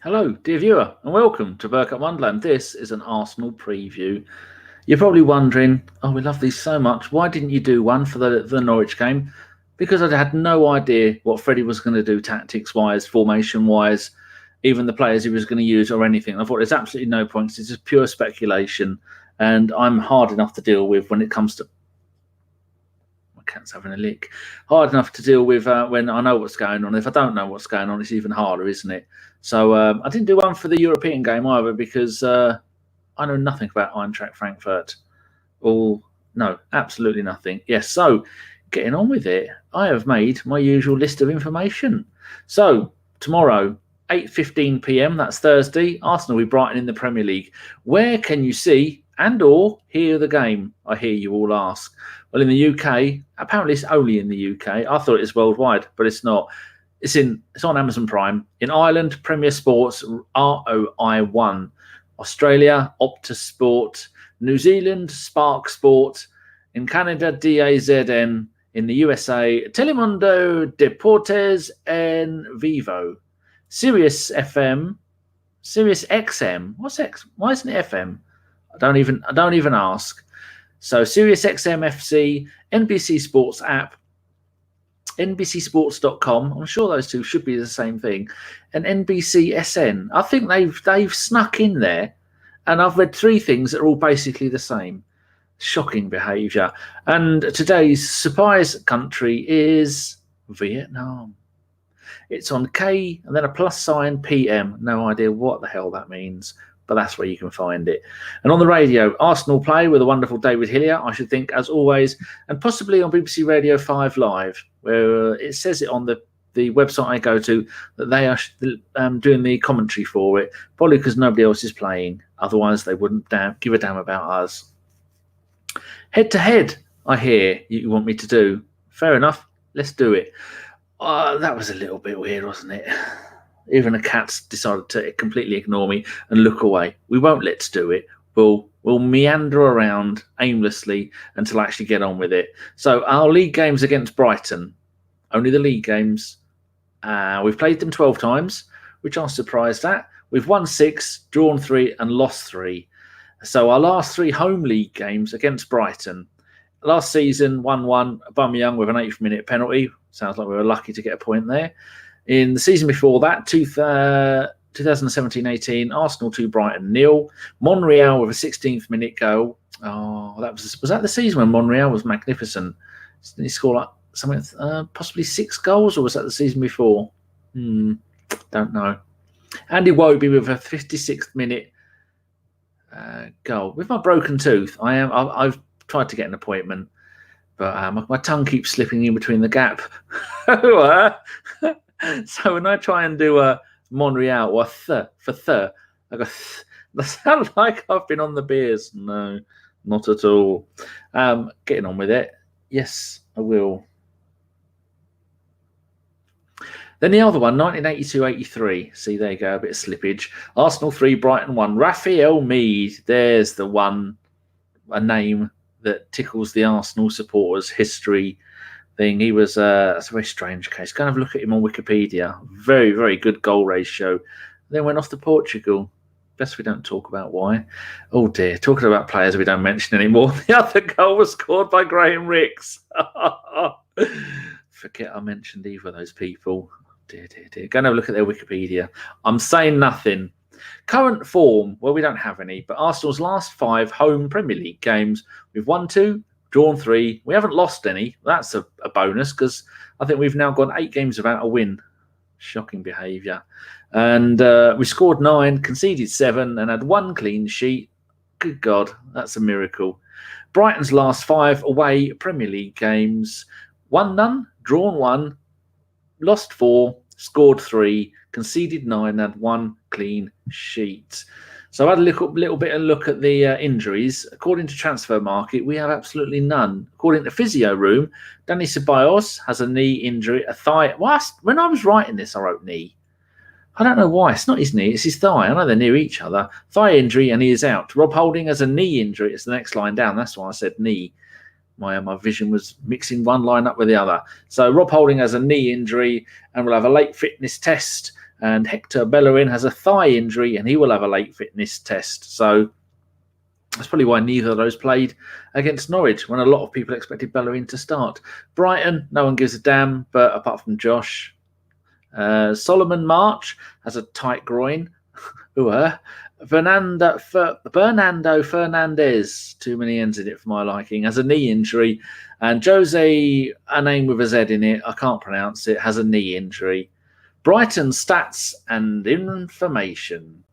Hello, dear viewer, and welcome to Bergkamp Wonderland. This is an Arsenal preview. You're probably wondering, oh, we love these so much. Why didn't you do one for the Norwich game? Because I had no idea what Freddie was going to do tactics-wise, formation-wise, even the players he was going to use or anything. I thought there's absolutely no points. It's just pure speculation, and I'm hard enough to deal with when it comes to cat's having a lick. Hard enough to deal with when I know what's going on. If I don't know what's going on, it's even harder, isn't it? So I didn't do one for the European game either because I know nothing about Eintracht Frankfurt. No, absolutely nothing. Yes, so getting on with it, I have made my usual list of information. So tomorrow, 8:15 p.m. That's Thursday. Arsenal with Brighton in the Premier League. Where can you see and or hear the game? I hear you all ask. Well, in the UK, apparently it's only in the UK. I thought it was worldwide, but it's not. It's on Amazon Prime. In Ireland, Premier Sports, ROI1. Australia, Optus Sport. New Zealand, Spark Sport. In Canada, DAZN. In the USA, Telemundo, Deportes, and Vivo. Sirius FM, Sirius XM. What's X? Why isn't it FM? I don't even ask. So Sirius XM FC, NBC Sports app, NBCSports.com. I'm sure those two should be the same thing, and NBC SN. I think they've snuck in there, and I've read three things that are all basically the same. Shocking behaviour. And today's surprise country is Vietnam. It's on K and then a plus sign PM. No idea what the hell that means, but that's where you can find it. And on the radio, Arsenal play with a wonderful David Hillier, I should think, as always, and possibly on BBC Radio 5 Live, where it says it on the website I go to that they are doing the commentary for it, probably because nobody else is playing. Otherwise, they wouldn't give a damn about us. Head-to-head, I hear you want me to do. Fair enough, let's do it. That was a little bit weird, wasn't it? Even the cats decided to completely ignore me and look away. We won't let's do it. We'll meander around aimlessly until I actually get on with it. So our league games against Brighton, only the league games. We've played them 12 times, which I'm surprised at. We've won 6, drawn 3, and lost 3. So our last 3 home league games against Brighton. Last season, 1-1, Aubameyang with an 8th minute penalty. Sounds like we were lucky to get a point there. In the season before that, 2017-18, Arsenal 2, Brighton 0. Monreal with a 16th minute goal. Oh, was that the season when Monreal was magnificent? Did he score like something, possibly 6 goals, or was that the season before? Don't know. Andy Wobie with a 56th minute goal. With my broken tooth, I've tried to get an appointment, but my tongue keeps slipping in between the gap. So when I try and do a Monreal or I go, that sounds like I've been on the beers. No, not at all. Getting on with it. Yes, I will. Then the other one, 1982-83. See, there you go, a bit of slippage. Arsenal 3, Brighton 1. Raphael Mead. There's the one, a name that tickles the Arsenal supporters' history thing. He was that's a very strange case. Go and have a look at him on Wikipedia. Very, very good goal ratio. Then went off to Portugal. Best we don't talk about why. Oh dear, talking about players we don't mention anymore. The other goal was scored by Graham Ricks. Forget I mentioned either of those people. Dear. Go and have a look at their Wikipedia. I'm saying nothing. Current form, well, we don't have any, but Arsenal's last 5 home Premier League games, we've won 2, drawn 3. We haven't lost any. That's a bonus because I think we've now gone 8 games without a win. Shocking behaviour. And we scored 9, conceded 7, and had 1 clean sheet. Good God, that's a miracle. Brighton's last 5 away Premier League games, won none, drawn 1, lost 4, scored 3, conceded 9, had 1 clean sheet. So I had a little bit of a look at the injuries. According to Transfer Market, we have absolutely none. According to Physio Room, Dani Ceballos has a knee injury, a thigh. When I was writing this, I wrote knee. I don't know why. It's not his knee, it's his thigh. I know they're near each other. Thigh injury, and he is out. Rob Holding has a knee injury. It's the next line down. That's why I said knee. My vision was mixing one line up with the other. So Rob Holding has a knee injury and will have a late fitness test. And Hector Bellerin has a thigh injury and he will have a late fitness test. So that's probably why neither of those played against Norwich when a lot of people expected Bellerin to start. Brighton, no one gives a damn, but apart from Josh. Solomon March has a tight groin. Fernando Fernandez, too many N's in it for my liking, has a knee injury. And Jose, a name with a Z in it, I can't pronounce it, has a knee injury. Brighton stats and information.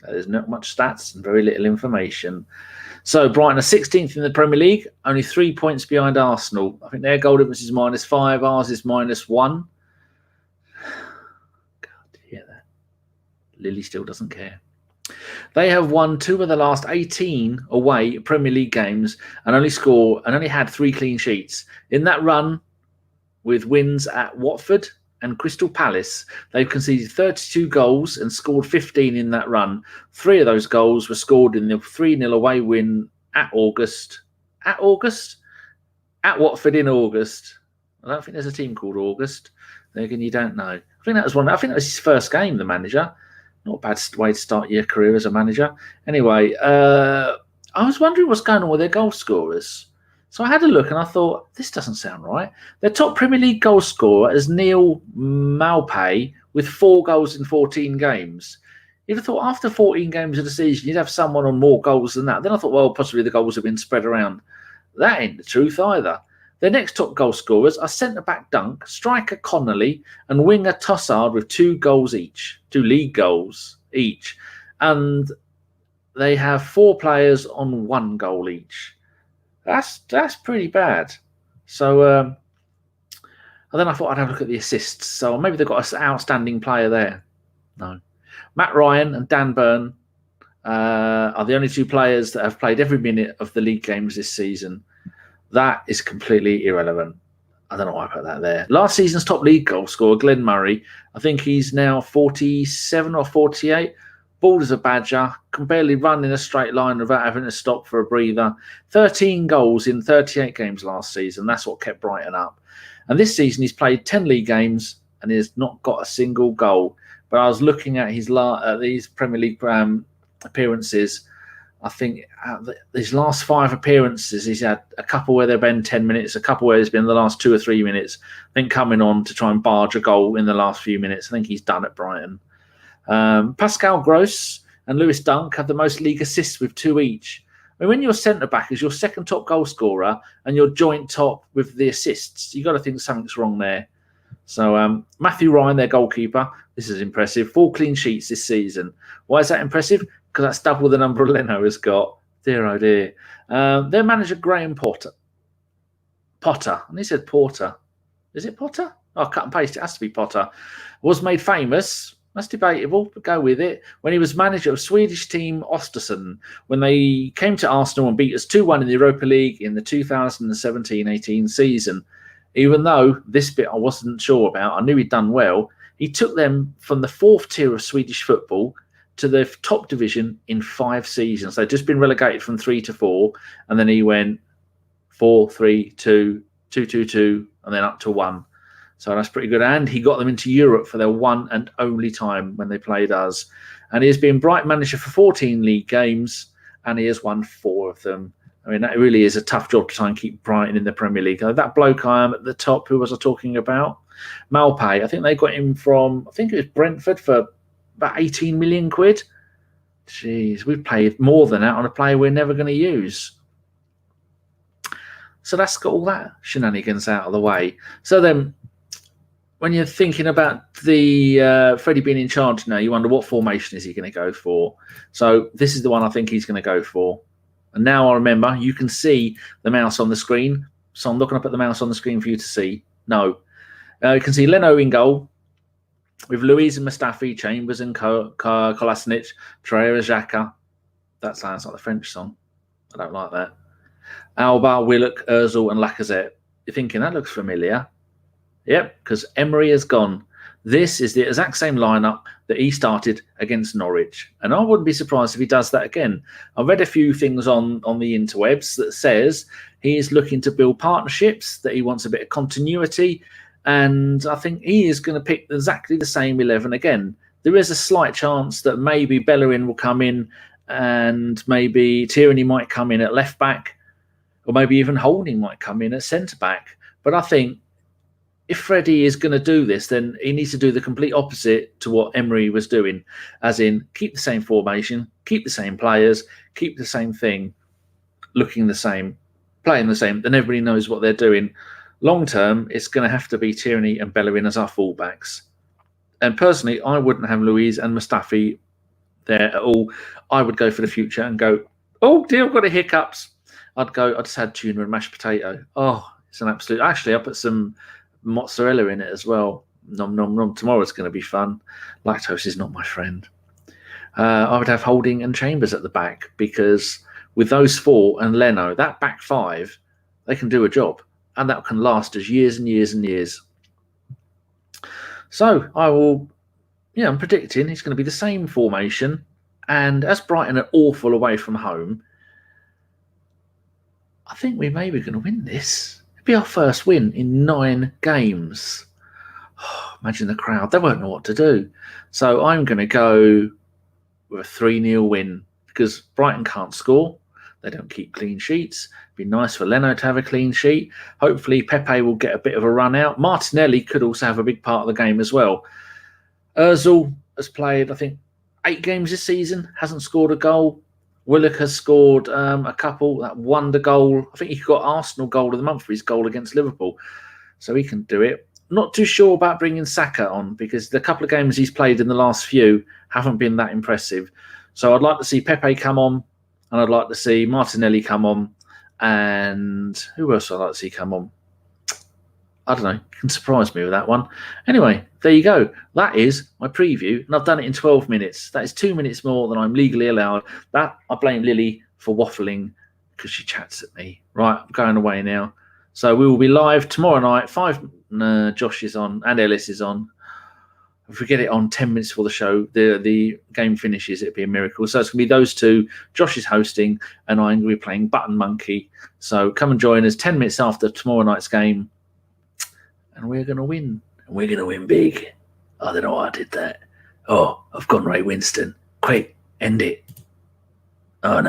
There's not much stats and very little information. So Brighton are 16th in the Premier League, only 3 points behind Arsenal. I think their goal difference is -5, ours is -1. God, you hear that? Lily still doesn't care. They have won 2 of the last 18 away Premier League games and only had 3 clean sheets. In that run, with wins at Watford and Crystal Palace, they've conceded 32 goals and scored 15 in that run. 3 of those goals were scored in the 3-0 away win at Watford in August. I don't think there's a team called August. There again, you don't know. I think that was his first game, the manager. Not a bad way to start your career as a manager. Anyway, I was wondering what's going on with their goal scorers. So I had a look and I thought, this doesn't sound right. Their top Premier League goal scorer is Neil Maupay with 4 goals in 14 games. You'd have thought after 14 games of the season, you'd have someone on more goals than that. Then I thought, well, possibly the goals have been spread around. That ain't the truth either. Their next top goal scorers are centre-back Dunk, striker Connolly, and winger Tossard with 2 goals each, 2 league goals each. And they have 4 players on 1 goal each. That's pretty bad. So and then I thought I'd have a look at the assists. So maybe they've got an outstanding player there. No. Matt Ryan and Dan Burn are the only 2 players that have played every minute of the league games this season. That is completely irrelevant. I don't know why I put that there. Last season's top league goal scorer, Glenn Murray, I think he's now 47 or 48. Bald as a badger, can barely run in a straight line without having to stop for a breather. 13 goals in 38 games last season. That's what kept Brighton up. And this season he's played 10 league games and he has not got a single goal. But I was looking at these Premier League appearances. I think these last 5 appearances, he's had a couple where they've been 10 minutes, a couple where it's been the last 2 or 3 minutes. I think coming on to try and barge a goal in the last few minutes. I think he's done at Brighton. Pascal Gross and Lewis Dunk have the most league assists with 2 each. I mean, when your centre-back is your second top goal scorer and you're joint top with the assists, you've got to think something's wrong there. So Matthew Ryan, their goalkeeper, this is impressive. 4 clean sheets this season. Why is that impressive? Because that's double the number Leno has got. Dear, oh dear. Their manager, Graham Potter. And he said Porter. Is it Potter? Oh, cut and paste. It has to be Potter. Was made famous. That's debatable, but go with it. When he was manager of Swedish team Östersund, when they came to Arsenal and beat us 2-1 in the Europa League in the 2017-18 season. Even though this bit I wasn't sure about, I knew he'd done well. He took them from the 4th tier of Swedish football to the top division in 5 seasons. They'd just been relegated from 3 to 4, and then he went 4, 3, 2, 2, 2, 2, and then up to 1. So that's pretty good. And he got them into Europe for their one and only time when they played us. And he has been Brighton manager for 14 league games, and he has won 4 of them. I mean, that really is a tough job to try and keep Brighton in the Premier League. That bloke I am at the top, who was I talking about? Maupay. I think they got him from, I think it was Brentford for about 18 million quid. Jeez, we've paid more than that on a player we're never going to use. So that's got all that shenanigans out of the way. So then, when you're thinking about the Freddie being in charge now, you wonder what formation is he going to go for. So this is the one I think he's going to go for. And now I remember, you can see the mouse on the screen. So I'm not going to put the mouse on the screen for you to see. No. You can see Leno in goal with Louise and Mustafi, Chambers and Kolasinac, Torriera, Xhaka. That sounds like the French song. I don't like that. Alba, Willock, Ozil and Lacazette. You're thinking, that looks familiar. Yep, because Emery has gone. This is the exact same lineup that he started against Norwich. And I wouldn't be surprised if he does that again. I've read a few things on the interwebs that says he is looking to build partnerships, that he wants a bit of continuity. And I think he is going to pick exactly the same 11 again. there is a slight chance that maybe Bellerin will come in and maybe Tierney might come in at left back, or maybe even Holding might come in at centre back. But I think if Freddie is going to do this, then he needs to do the complete opposite to what Emery was doing, as in keep the same formation, keep the same players, keep the same thing, looking the same, playing the same, then everybody knows what they're doing. Long term, it's going to have to be Tierney and Bellerin as our fullbacks. And personally, I wouldn't have Louise and Mustafi there at all. I would go for the future and go, oh dear, I've got the hiccups. I'd just had tuna and mashed potato. Oh, it's an absolute. Actually, I put some mozzarella in it as well. Nom nom nom. Tomorrow's going to be fun. Lactose is not my friend. I would have Holding and Chambers at the back, because with those four and Leno, that back five, they can do a job, and that can last us years and years and years. So I'm predicting it's going to be the same formation. And as Brighton are awful away from home, I think we may be going to win this. It'll be our first win in 9 games. Oh, imagine the crowd. They won't know what to do. So I'm going to go with a 3-0 win, because Brighton can't score. They don't keep clean sheets. It'd be nice for Leno to have a clean sheet. Hopefully Pepe will get a bit of a run out. Martinelli could also have a big part of the game as well. Ozil has played, I think, 8 games this season, hasn't scored a goal. Willock has scored a couple. That wonder goal, I think he got Arsenal goal of the month for his goal against Liverpool. So he can do it. Not too sure about bringing Xhaka on, because the couple of games he's played in the last few haven't been that impressive. So I'd like to see Pepe come on, and I'd like to see Martinelli come on. And who else I'd like to see come on? I don't know. You can surprise me with that one. Anyway, there you go. That is my preview, and I've done it in 12 minutes. That is 2 minutes more than I'm legally allowed. That I blame Lily for waffling, because she chats at me. Right, I'm going away now. So we will be live tomorrow night. Josh is on and Ellis is on. If we get it on 10 minutes before the show, the game finishes, it'd be a miracle. So it's going to be those two. Josh is hosting, and I'm going to be playing Button Monkey. So come and join us 10 minutes after tomorrow night's game. And we're going to win. And we're going to win big. I don't know why I did that. Oh, I've gone Ray Winston. Quick, end it.